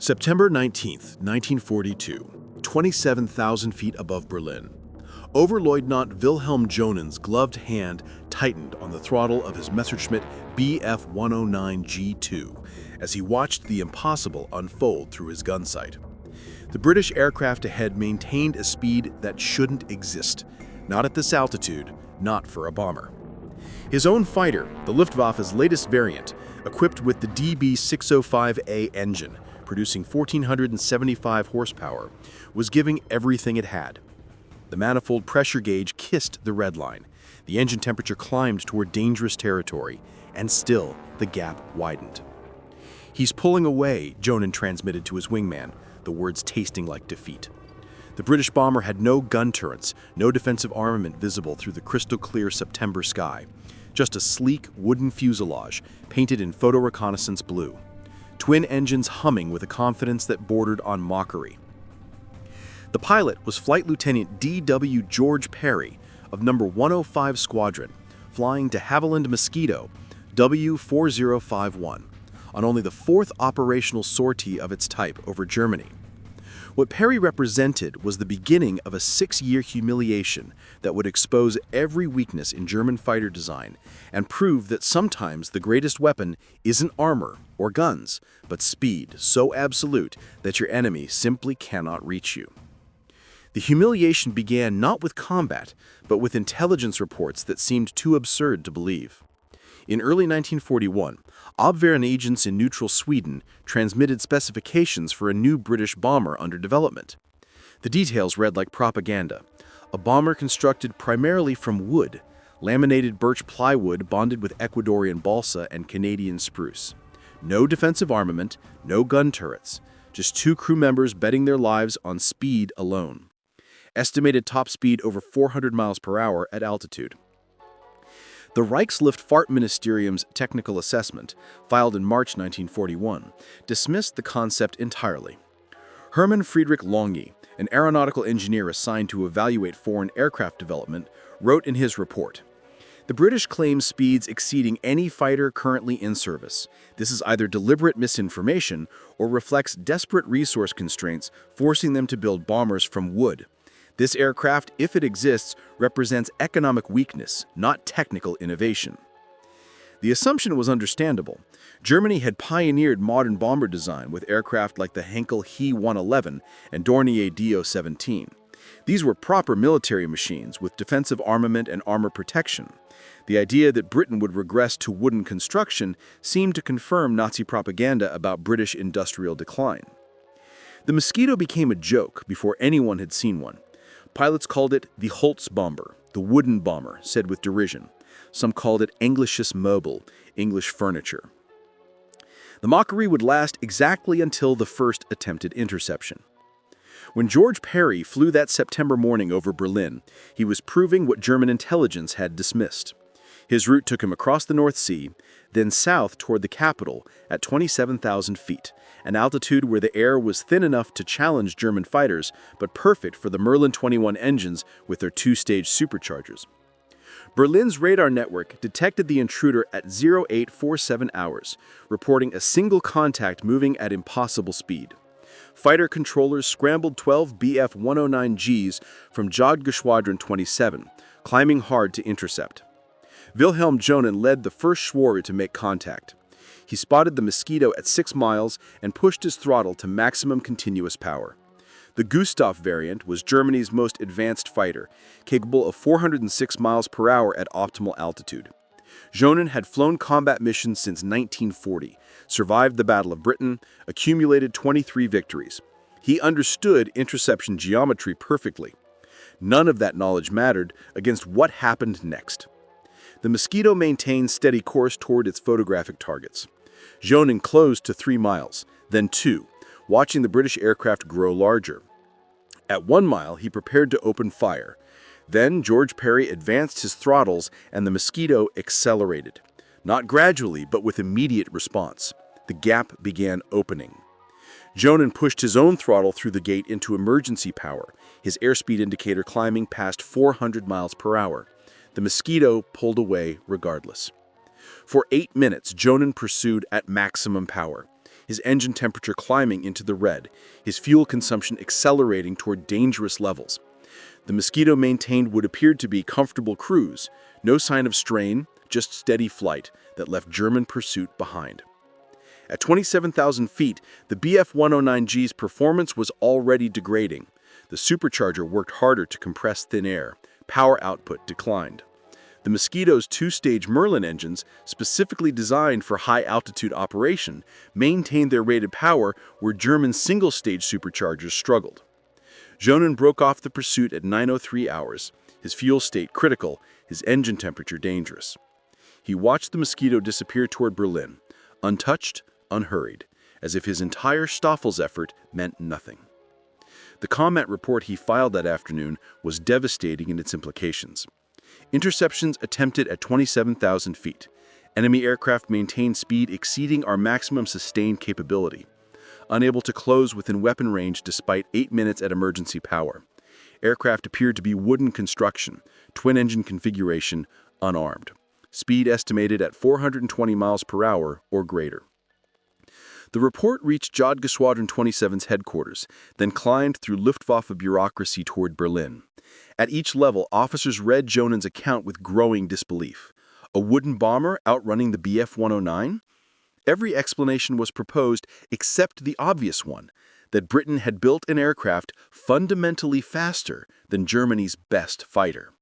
September 19th, 1942, 27,000 feet above Berlin. Oberleutnant Wilhelm Johnnen's gloved hand tightened on the throttle of his Messerschmitt Bf 109G2 as he watched the impossible unfold through his gunsight. The British aircraft ahead maintained a speed that shouldn't exist, not at this altitude, not for a bomber. His own fighter, the Luftwaffe's latest variant, equipped with the DB605A engine, producing 1,475 horsepower, was giving everything it had. The manifold pressure gauge kissed the red line. The engine temperature climbed toward dangerous territory, and still the gap widened. "He's pulling away," Johnen transmitted to his wingman, the words tasting like defeat. The British bomber had no gun turrets, no defensive armament visible through the crystal-clear September sky, just a sleek wooden fuselage painted in photo-reconnaissance blue. Twin engines humming with a confidence that bordered on mockery. The pilot was Flight Lieutenant D.W. George Perry of No. 105 Squadron, flying de Havilland Mosquito W4051 on only the fourth operational sortie of its type over Germany. What Perry represented was the beginning of a 6-year humiliation that would expose every weakness in German fighter design and prove that sometimes the greatest weapon isn't armor or guns, but speed so absolute that your enemy simply cannot reach you. The humiliation began not with combat, but with intelligence reports that seemed too absurd to believe. In early 1941, Abwehren agents in neutral Sweden transmitted specifications for a new British bomber under development. The details read like propaganda: a bomber constructed primarily from wood, laminated birch plywood bonded with Ecuadorian balsa and Canadian spruce. No defensive armament, no gun turrets, just 2 crew members betting their lives on speed alone. Estimated top speed over 400 miles per hour at altitude. The Reichsluftfahrtministerium's technical assessment, filed in March 1941, dismissed the concept entirely. Hermann Friedrich Longy, an aeronautical engineer assigned to evaluate foreign aircraft development, wrote in his report, "The British claim speeds exceeding any fighter currently in service. This is either deliberate misinformation or reflects desperate resource constraints forcing them to build bombers from wood. This aircraft, if it exists, represents economic weakness, not technical innovation." The assumption was understandable. Germany had pioneered modern bomber design with aircraft like the Henkel He-111 and Dornier Do-17. These were proper military machines with defensive armament and armor protection. The idea that Britain would regress to wooden construction seemed to confirm Nazi propaganda about British industrial decline. The Mosquito became a joke before anyone had seen one. Pilots called it the Holz bomber, the wooden bomber, said with derision. Some called it Englisches Möbel, English furniture. The mockery would last exactly until the first attempted interception. When George Perry flew that September morning over Berlin, he was proving what German intelligence had dismissed. His route took him across the North Sea, then south toward the capital at 27,000 feet, an altitude where the air was thin enough to challenge German fighters, but perfect for the Merlin 21 engines with their 2-stage superchargers. Berlin's radar network detected the intruder at 0847 hours, reporting a single contact moving at impossible speed. Fighter controllers scrambled 12 Bf 109Gs from Jagdgeschwadron 27, climbing hard to intercept. Wilhelm Johnen led the first Schwarze to make contact. He spotted the Mosquito at 6 miles and pushed his throttle to maximum continuous power. The Gustav variant was Germany's most advanced fighter, capable of 406 miles per hour at optimal altitude. Johnen had flown combat missions since 1940, survived the Battle of Britain, accumulated 23 victories. He understood interception geometry perfectly. None of that knowledge mattered against what happened next. The Mosquito maintained steady course toward its photographic targets. Johnen closed to 3 miles, then 2, watching the British aircraft grow larger. At 1 mile, he prepared to open fire. Then George Perry advanced his throttles and the Mosquito accelerated. Not gradually, but with immediate response. The gap began opening. Johnen pushed his own throttle through the gate into emergency power, his airspeed indicator climbing past 400 miles per hour. The Mosquito pulled away regardless. For 8 minutes, Johnen pursued at maximum power. his engine temperature climbing into the red, his fuel consumption accelerating toward dangerous levels. The Mosquito maintained what appeared to be comfortable cruise, no sign of strain, just steady flight that left German pursuit behind. At 27,000 feet, the Bf-109G's performance was already degrading. The supercharger worked harder to compress thin air. Power output declined. The Mosquito's two-stage Merlin engines, specifically designed for high-altitude operation, maintained their rated power where German single-stage superchargers struggled. Johnen broke off the pursuit at 9:03 hours, his fuel state critical, his engine temperature dangerous. He watched the Mosquito disappear toward Berlin, untouched, unhurried, as if his entire Staffel's effort meant nothing. The comment report he filed that afternoon was devastating in its implications. Interceptions attempted at 27,000 feet. Enemy aircraft maintained speed exceeding our maximum sustained capability. Unable to close within weapon range despite 8 minutes at emergency power. Aircraft appeared to be wooden construction, twin-engine configuration, unarmed. Speed estimated at 420 miles per hour or greater. The report reached Jodgesquadron 27's headquarters, then climbed through Luftwaffe bureaucracy toward Berlin. At each level, officers read Johnen's account with growing disbelief. A wooden bomber outrunning the Bf-109? Every explanation was proposed except the obvious one, that Britain had built an aircraft fundamentally faster than Germany's best fighter.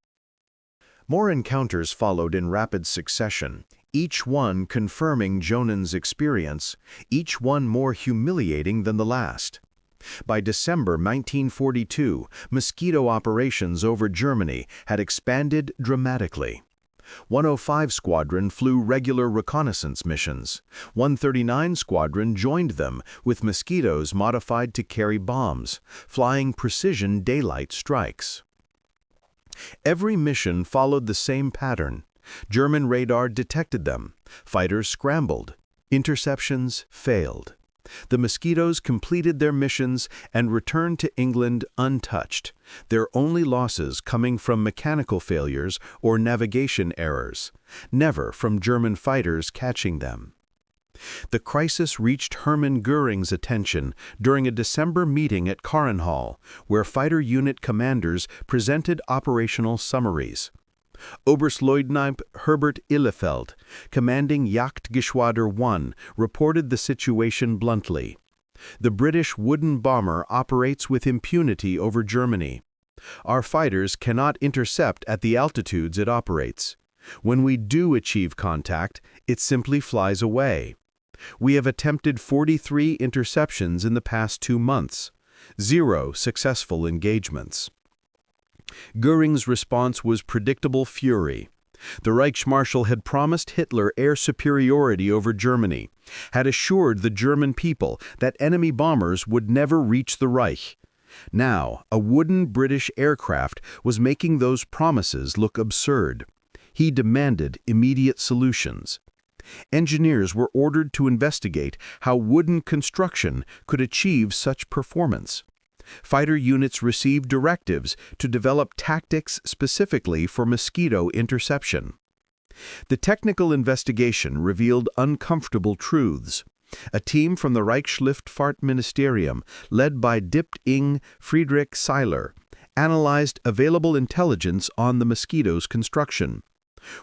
More encounters followed in rapid succession, each one confirming Johnen's experience, each one more humiliating than the last. By December 1942, Mosquito operations over Germany had expanded dramatically. 105 Squadron flew regular reconnaissance missions. 139 Squadron joined them, with Mosquitoes modified to carry bombs, flying precision daylight strikes. Every mission followed the same pattern. German radar detected them. Fighters scrambled. Interceptions failed. The Mosquitoes completed their missions and returned to England untouched, their only losses coming from mechanical failures or navigation errors, never from German fighters catching them. The crisis reached Hermann Göring's attention during a December meeting at Karrenhall, where fighter unit commanders presented operational summaries. Oberleutnant Herbert Illefeld, commanding Jagdgeschwader 1, reported the situation bluntly. The British wooden bomber operates with impunity over Germany. Our fighters cannot intercept at the altitudes it operates. When we do achieve contact, it simply flies away. We have attempted 43 interceptions in the past 2 months. 0 successful engagements. Göring's response was predictable fury. The Reichsmarschall had promised Hitler air superiority over Germany, had assured the German people that enemy bombers would never reach the Reich. Now, a wooden British aircraft was making those promises look absurd. He demanded immediate solutions. Engineers were ordered to investigate how wooden construction could achieve such performance. Fighter units received directives to develop tactics specifically for Mosquito interception. The technical investigation revealed uncomfortable truths. A team from the Reichsluftfahrtministerium, led by Dipt-Ing Friedrich Seiler, analyzed available intelligence on the Mosquito's construction.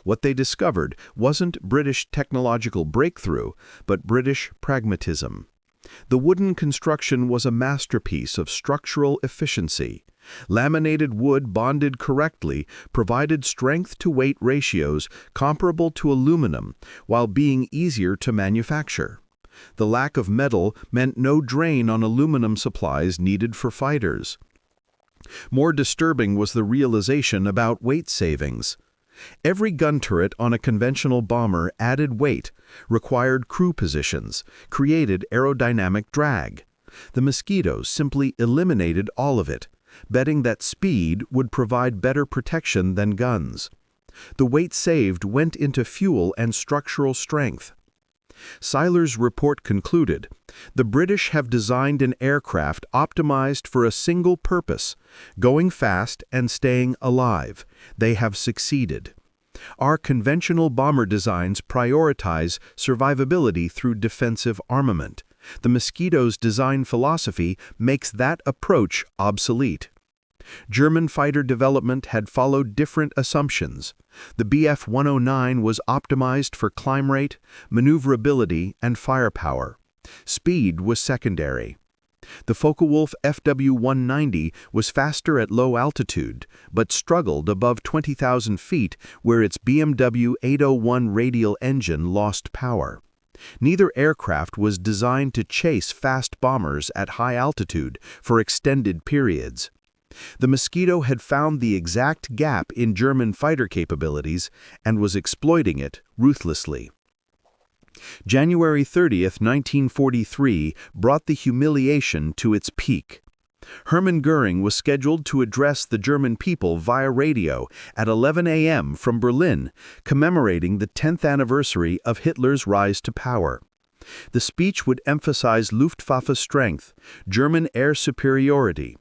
What they discovered wasn't British technological breakthrough, but British pragmatism. The wooden construction was a masterpiece of structural efficiency. Laminated wood bonded correctly provided strength-to-weight ratios comparable to aluminum while being easier to manufacture. The lack of metal meant no drain on aluminum supplies needed for fighters. More disturbing was the realization about weight savings. Every gun turret on a conventional bomber added weight, required crew positions, created aerodynamic drag. The Mosquitoes simply eliminated all of it, betting that speed would provide better protection than guns. The weight saved went into fuel and structural strength. Seiler's report concluded, the British have designed an aircraft optimized for a single purpose, going fast and staying alive. They have succeeded. Our conventional bomber designs prioritize survivability through defensive armament. The Mosquito's design philosophy makes that approach obsolete. German fighter development had followed different assumptions. The Bf 109 was optimized for climb rate, maneuverability, and firepower. Speed was secondary. The Focke-Wulf FW 190 was faster at low altitude, but struggled above 20,000 feet where its BMW 801 radial engine lost power. Neither aircraft was designed to chase fast bombers at high altitude for extended periods. The Mosquito had found the exact gap in German fighter capabilities and was exploiting it ruthlessly. January 30, 1943 brought the humiliation to its peak. Hermann Göring was scheduled to address the German people via radio at 11 a.m. from Berlin, commemorating the 10th anniversary of Hitler's rise to power. The speech would emphasize Luftwaffe strength, German air superiority.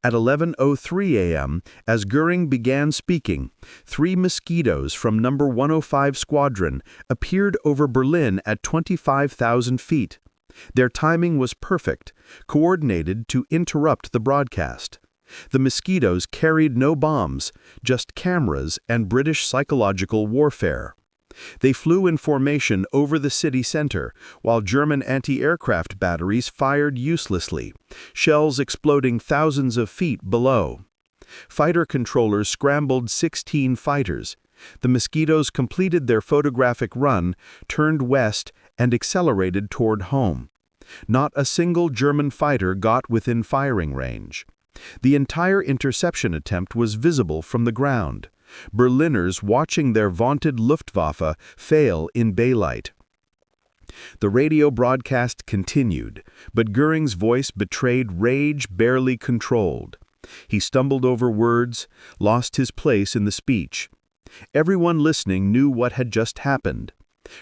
At 11:03 a.m., as Göring began speaking, 3 Mosquitoes from No. 105 Squadron appeared over Berlin at 25,000 feet. Their timing was perfect, coordinated to interrupt the broadcast. The Mosquitoes carried no bombs, just cameras and British psychological warfare. They flew in formation over the city center, while German anti-aircraft batteries fired uselessly, shells exploding thousands of feet below. Fighter controllers scrambled 16 fighters. The Mosquitoes completed their photographic run, turned west, and accelerated toward home. Not a single German fighter got within firing range. The entire interception attempt was visible from the ground. Berliners watching their vaunted Luftwaffe fail in daylight. The radio broadcast continued, but Göring's voice betrayed rage barely controlled. He stumbled over words, lost his place in the speech. Everyone listening knew what had just happened.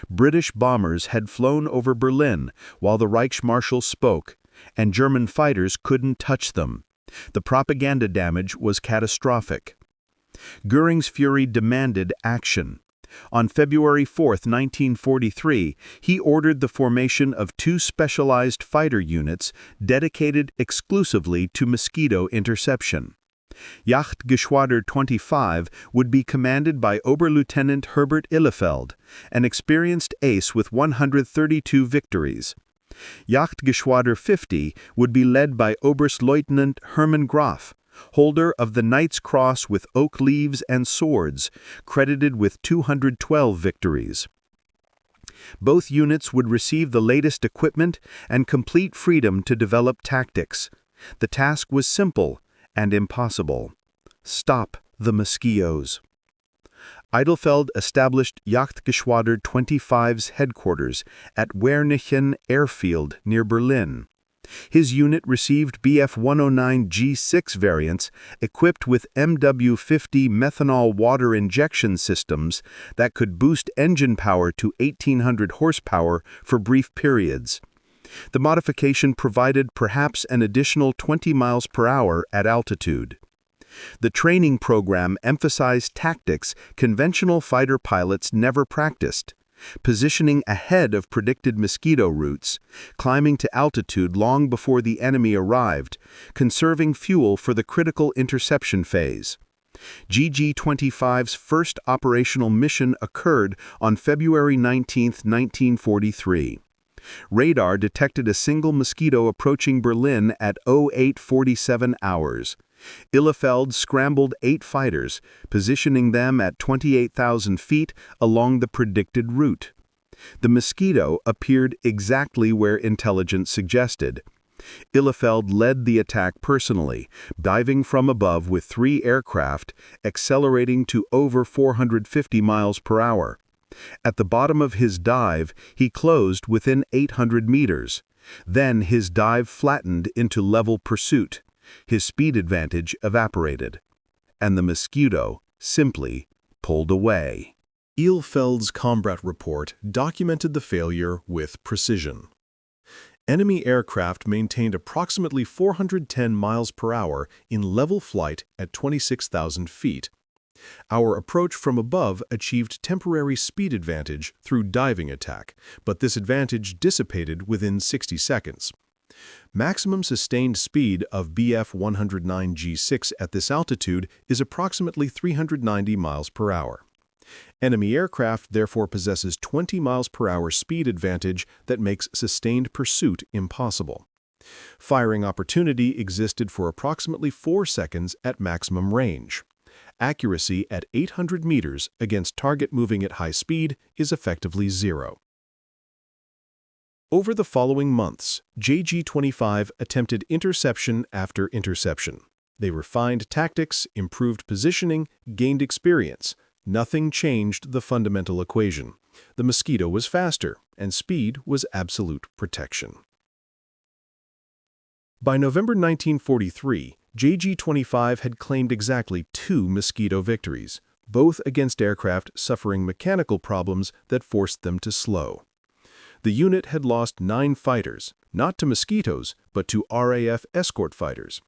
British bombers had flown over Berlin while the Reichsmarshal spoke, and German fighters couldn't touch them. The propaganda damage was catastrophic. Göring's fury demanded action. On February 4, 1943, he ordered the formation of 2 specialized fighter units dedicated exclusively to Mosquito interception. Jagdgeschwader 25 would be commanded by Oberleutnant Herbert Illefeld, an experienced ace with 132 victories. Jagdgeschwader 50 would be led by Oberleutnant Hermann Graf, holder of the Knight's Cross with oak leaves and swords, credited with 212 victories. Both units would receive the latest equipment and complete freedom to develop tactics. The task was simple and impossible. Stop the Mosquitoes. Edelfeld established Jagdgeschwader 25's headquarters at Wernichen Airfield near Berlin. His unit received Bf 109 G6 variants equipped with MW50 methanol water injection systems that could boost engine power to 1,800 horsepower for brief periods. The modification provided perhaps an additional 20 miles per hour at altitude. The training program emphasized tactics conventional fighter pilots never practiced: positioning ahead of predicted Mosquito routes, climbing to altitude long before the enemy arrived, conserving fuel for the critical interception phase. GG-25's first operational mission occurred on February 19, 1943. Radar detected a single Mosquito approaching Berlin at 08:47 hours. Illefeld scrambled 8 fighters, positioning them at 28,000 feet along the predicted route. The Mosquito appeared exactly where intelligence suggested. Illefeld led the attack personally, diving from above with 3 aircraft, accelerating to over 450 miles per hour. At the bottom of his dive, he closed within 800 meters. Then his dive flattened into level pursuit. His speed advantage evaporated, and the Mosquito simply pulled away. Ihlefeld's combat report documented the failure with precision. Enemy aircraft maintained approximately 410 miles per hour in level flight at 26,000 feet. Our approach from above achieved temporary speed advantage through diving attack, but this advantage dissipated within 60 seconds. Maximum sustained speed of Bf 109G6 at this altitude is approximately 390 miles per hour. Enemy aircraft therefore possesses 20 miles per hour speed advantage that makes sustained pursuit impossible. Firing opportunity existed for approximately 4 seconds at maximum range. Accuracy at 800 meters against target moving at high speed is effectively zero. Over the following months, JG-25 attempted interception after interception. They refined tactics, improved positioning, gained experience. Nothing changed the fundamental equation. The Mosquito was faster, and speed was absolute protection. By November 1943, JG-25 had claimed exactly 2 Mosquito victories, both against aircraft suffering mechanical problems that forced them to slow. The unit had lost 9 fighters, not to Mosquitoes, but to RAF escort fighters.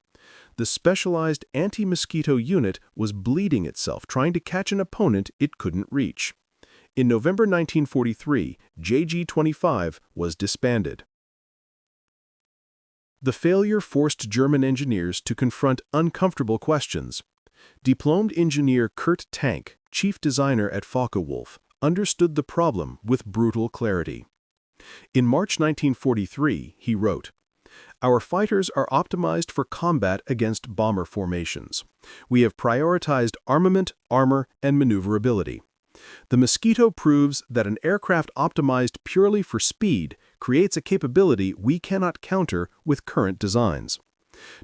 The specialized anti-Mosquito unit was bleeding itself trying to catch an opponent it couldn't reach. In November 1943, JG-25 was disbanded. The failure forced German engineers to confront uncomfortable questions. Diplomed engineer Kurt Tank, chief designer at Focke-Wulf, understood the problem with brutal clarity. In March 1943, he wrote, "Our fighters are optimized for combat against bomber formations. We have prioritized armament, armor, and maneuverability. The Mosquito proves that an aircraft optimized purely for speed creates a capability we cannot counter with current designs.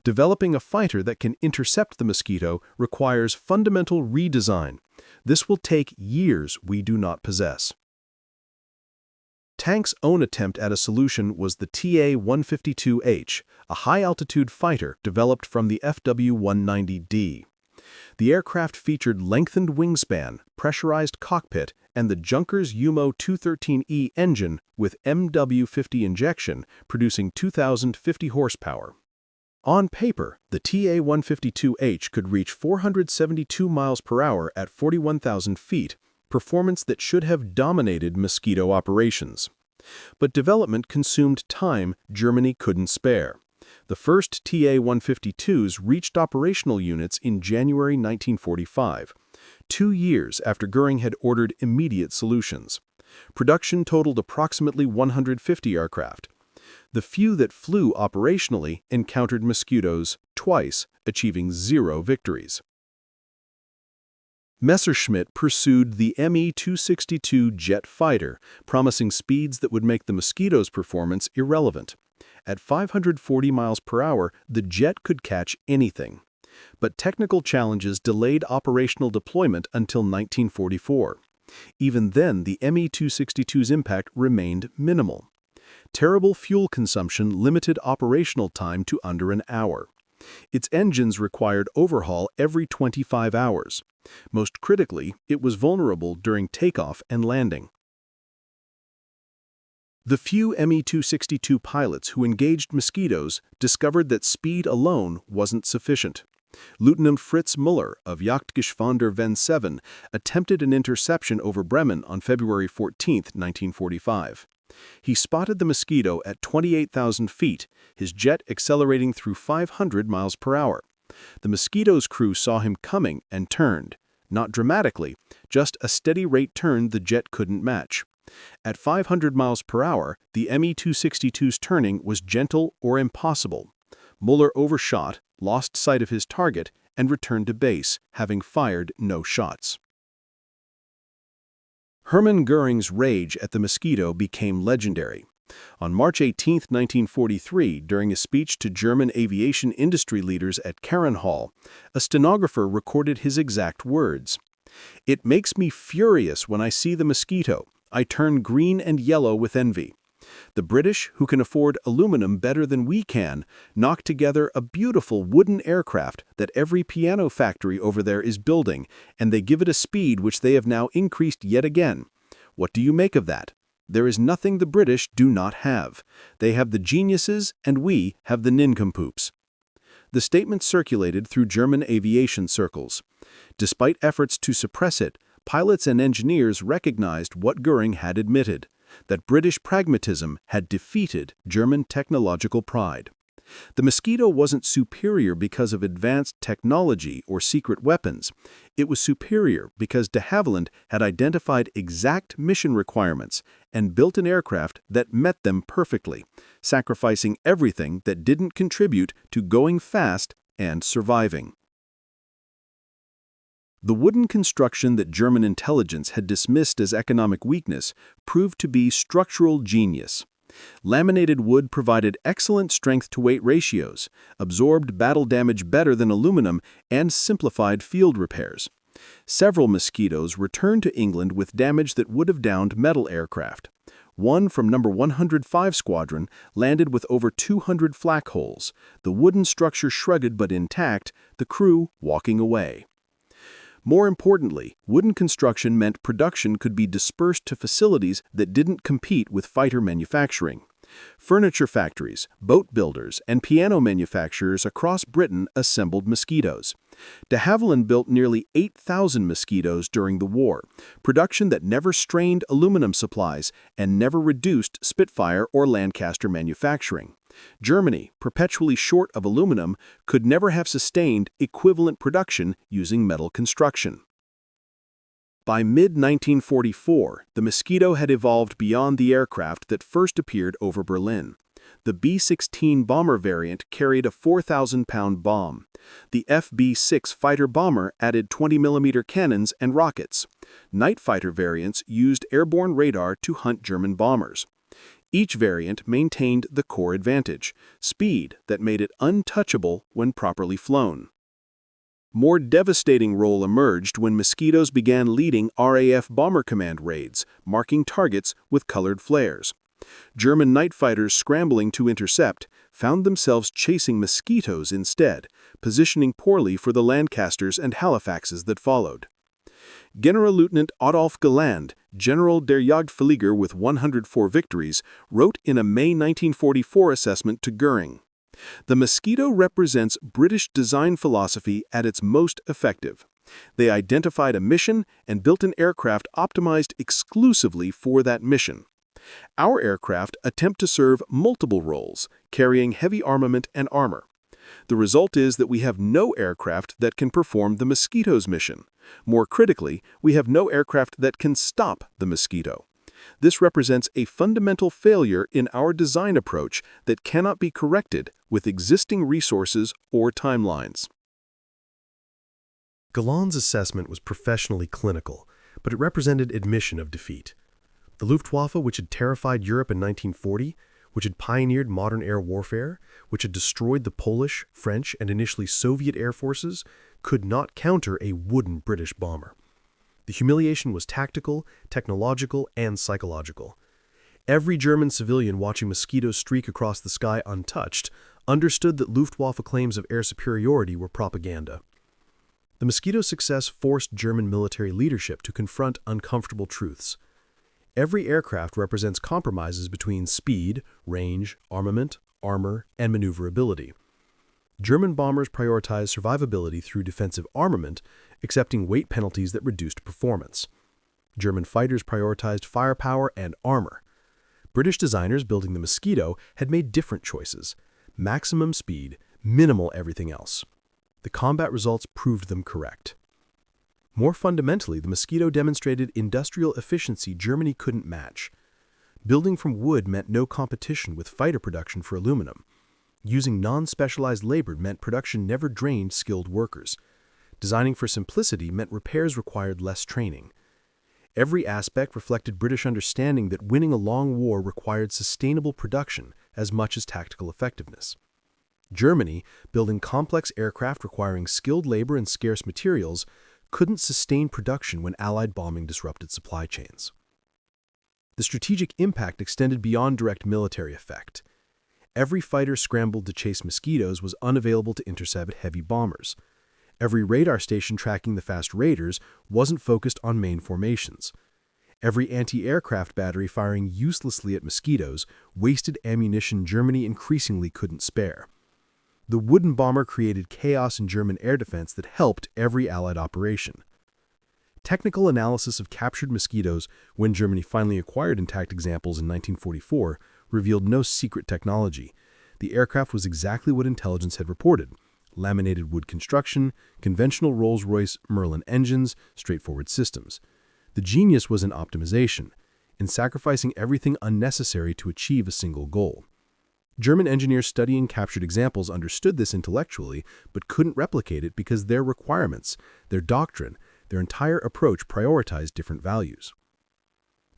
Developing a fighter that can intercept the Mosquito requires fundamental redesign. This will take years we do not possess." Tank's own attempt at a solution was the TA-152H, a high-altitude fighter developed from the FW-190D. The aircraft featured lengthened wingspan, pressurized cockpit, and the Junkers UMO-213E engine with MW-50 injection, producing 2,050 horsepower. On paper, the TA-152H could reach 472 miles per hour at 41,000 feet, performance that should have dominated Mosquito operations. But development consumed time Germany couldn't spare. The first TA-152s reached operational units in January 1945, 2 years after Göring had ordered immediate solutions. Production totaled approximately 150 aircraft. The few that flew operationally encountered Mosquitoes twice, achieving 0 victories. Messerschmitt pursued the Me-262 jet fighter, promising speeds that would make the Mosquito's performance irrelevant. At 540 miles per hour, the jet could catch anything. But technical challenges delayed operational deployment until 1944. Even then, the Me-262's impact remained minimal. Terrible fuel consumption limited operational time to under an hour. Its engines required overhaul every 25 hours. Most critically, it was vulnerable during takeoff and landing. The few Me-262 pilots who engaged Mosquitoes discovered that speed alone wasn't sufficient. Lieutenant Fritz Müller of Jagdgeschwader Wenn 7 attempted an interception over Bremen on February 14, 1945. He spotted the Mosquito at 28,000 feet, his jet accelerating through 500 miles per hour. The Mosquito's crew saw him coming and turned. Not dramatically, just a steady rate turn the jet couldn't match. At 500 miles per hour, the Me-262's turning was gentle or impossible. Müller overshot, lost sight of his target, and returned to base, having fired no shots. Hermann Göring's rage at the Mosquito became legendary. On March 18, 1943, during a speech to German aviation industry leaders at Caron, a stenographer recorded his exact words. "It makes me furious when I see the Mosquito. I turn green and yellow with envy. The British, who can afford aluminum better than we can, knock together a beautiful wooden aircraft that every piano factory over there is building, and they give it a speed which they have now increased yet again. What do you make of that? There is nothing the British do not have. They have the geniuses, and we have the nincompoops." The statement circulated through German aviation circles. Despite efforts to suppress it, pilots and engineers recognized what Göring had admitted, that British pragmatism had defeated German technological pride. The Mosquito wasn't superior because of advanced technology or secret weapons. It was superior because de Havilland had identified exact mission requirements and built an aircraft that met them perfectly, sacrificing everything that didn't contribute to going fast and surviving. The wooden construction that German intelligence had dismissed as economic weakness proved to be structural genius. Laminated wood provided excellent strength-to-weight ratios, absorbed battle damage better than aluminum, and simplified field repairs. Several Mosquitoes returned to England with damage that would have downed metal aircraft. One from No. 105 Squadron landed with over 200 flak holes, the wooden structure shredded but intact, the crew walking away. More importantly, wooden construction meant production could be dispersed to facilities that didn't compete with fighter manufacturing. Furniture factories, boat builders, and piano manufacturers across Britain assembled Mosquitoes. De Havilland built nearly 8,000 Mosquitoes during the war, production that never strained aluminum supplies and never reduced Spitfire or Lancaster manufacturing. Germany, perpetually short of aluminum, could never have sustained equivalent production using metal construction. By mid-1944, the Mosquito had evolved beyond the aircraft that first appeared over Berlin. The B-16 bomber variant carried a 4,000-pound bomb. The FB-6 fighter bomber added 20mm cannons and rockets. Night fighter variants used airborne radar to hunt German bombers. Each variant maintained the core advantage, speed that made it untouchable when properly flown. More devastating role emerged when Mosquitoes began leading RAF Bomber Command raids, marking targets with colored flares. German night fighters scrambling to intercept found themselves chasing Mosquitoes instead, positioning poorly for the Lancasters and Halifaxes that followed. Generalleutnant Adolf Galland, General der Jagdflieger with 104 victories, wrote in a May 1944 assessment to Göring, "The Mosquito represents British design philosophy at its most effective. They identified a mission and built an aircraft optimized exclusively for that mission. Our aircraft attempt to serve multiple roles, carrying heavy armament and armor. The result is that we have no aircraft that can perform the Mosquito's mission. More critically, we have no aircraft that can stop the Mosquito. This represents a fundamental failure in our design approach that cannot be corrected with existing resources or timelines." Galland's assessment was professionally clinical, but it represented admission of defeat. The Luftwaffe, which had terrified Europe in 1940, which had pioneered modern air warfare, which had destroyed the Polish, French, and initially Soviet air forces, could not counter a wooden British bomber. The humiliation was tactical, technological, and psychological. Every German civilian watching Mosquitoes streak across the sky untouched understood that Luftwaffe claims of air superiority were propaganda. The Mosquito's success forced German military leadership to confront uncomfortable truths. Every aircraft represents compromises between speed, range, armament, armor, and maneuverability. German bombers prioritized survivability through defensive armament, accepting weight penalties that reduced performance. German fighters prioritized firepower and armor. British designers building the Mosquito had made different choices: maximum speed, minimal everything else. The combat results proved them correct. More fundamentally, the Mosquito demonstrated industrial efficiency Germany couldn't match. Building from wood meant no competition with fighter production for aluminum. Using non-specialized labor meant production never drained skilled workers. Designing for simplicity meant repairs required less training. Every aspect reflected British understanding that winning a long war required sustainable production as much as tactical effectiveness. Germany, building complex aircraft requiring skilled labor and scarce materials, couldn't sustain production when Allied bombing disrupted supply chains. The strategic impact extended beyond direct military effect. Every fighter scrambled to chase Mosquitoes was unavailable to intercept heavy bombers. Every radar station tracking the fast raiders wasn't focused on main formations. Every anti-aircraft battery firing uselessly at Mosquitoes wasted ammunition Germany increasingly couldn't spare. The wooden bomber created chaos in German air defense that helped every Allied operation. Technical analysis of captured Mosquitoes, when Germany finally acquired intact examples in 1944, revealed no secret technology. The aircraft was exactly what intelligence had reported: laminated wood construction, conventional Rolls-Royce Merlin engines, straightforward systems. The genius was in optimization, in sacrificing everything unnecessary to achieve a single goal. German engineers studying captured examples understood this intellectually, but couldn't replicate it because their requirements, their doctrine, their entire approach prioritized different values.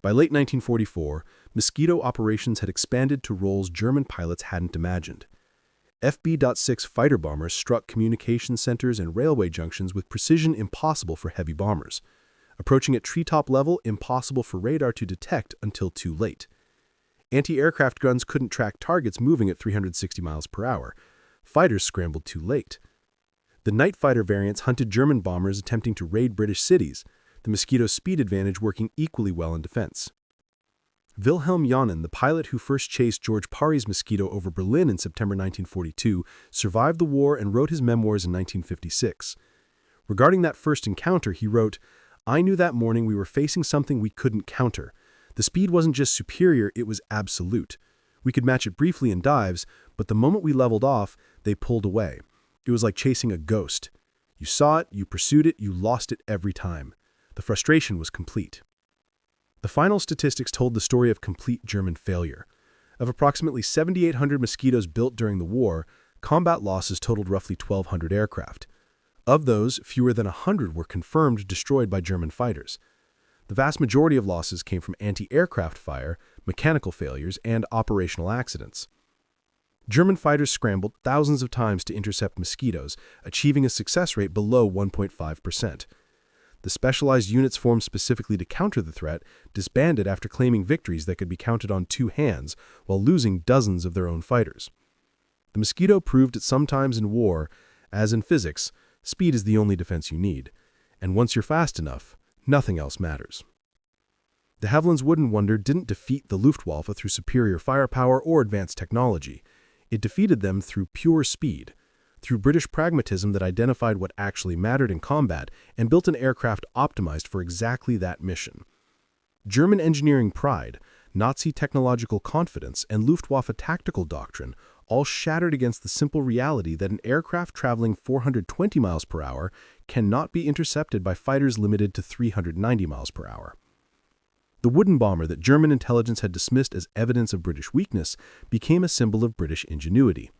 By late 1944, Mosquito operations had expanded to roles German pilots hadn't imagined. FB.6 fighter bombers struck communication centers and railway junctions with precision impossible for heavy bombers. Approaching at treetop level, impossible for radar to detect until too late. Anti-aircraft guns couldn't track targets moving at 360 miles per hour. Fighters scrambled too late. The night fighter variants hunted German bombers attempting to raid British cities, the Mosquito's speed advantage working equally well in defense. Wilhelm Johnen, the pilot who first chased George Parry's Mosquito over Berlin in September 1942, survived the war and wrote his memoirs in 1956. Regarding that first encounter, he wrote, "I knew that morning we were facing something we couldn't counter. The speed wasn't just superior, it was absolute. We could match it briefly in dives, but the moment we leveled off, they pulled away. It was like chasing a ghost. You saw it, you pursued it, you lost it every time. The frustration was complete." The final statistics told the story of complete German failure. Of approximately 7,800 Mosquitoes built during the war, combat losses totaled roughly 1,200 aircraft. Of those, fewer than 100 were confirmed destroyed by German fighters. The vast majority of losses came from anti-aircraft fire, mechanical failures, and operational accidents. German fighters scrambled thousands of times to intercept Mosquitoes, achieving a success rate below 1.5%. The specialized units formed specifically to counter the threat disbanded after claiming victories that could be counted on two hands while losing dozens of their own fighters. The Mosquito proved that sometimes in war, as in physics, speed is the only defense you need, and once you're fast enough, nothing else matters. De Havilland's Wooden Wonder didn't defeat the Luftwaffe through superior firepower or advanced technology. It defeated them through pure speed, through British pragmatism that identified what actually mattered in combat and built an aircraft optimized for exactly that mission. German engineering pride, Nazi technological confidence, and Luftwaffe tactical doctrine all shattered against the simple reality that an aircraft traveling 420 miles per hour cannot be intercepted by fighters limited to 390 miles per hour. The wooden bomber that German intelligence had dismissed as evidence of British weakness became a symbol of British ingenuity.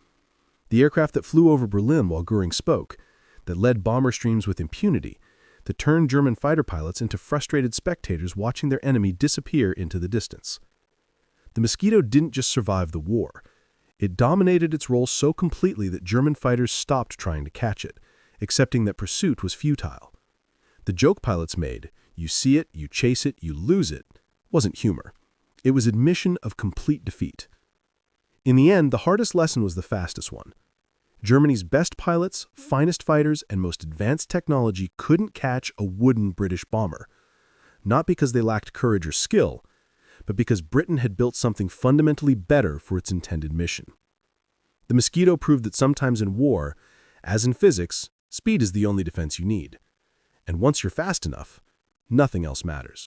The aircraft that flew over Berlin while Göring spoke, that led bomber streams with impunity, that turned German fighter pilots into frustrated spectators watching their enemy disappear into the distance. The Mosquito didn't just survive the war. It dominated its role so completely that German fighters stopped trying to catch it, accepting that pursuit was futile. The joke pilots made, "You see it, you chase it, you lose it," wasn't humor. It was admission of complete defeat. In the end, the hardest lesson was the fastest one. Germany's best pilots, finest fighters, and most advanced technology couldn't catch a wooden British bomber. Not because they lacked courage or skill, but because Britain had built something fundamentally better for its intended mission. The Mosquito proved that sometimes in war, as in physics, speed is the only defense you need. And once you're fast enough, nothing else matters.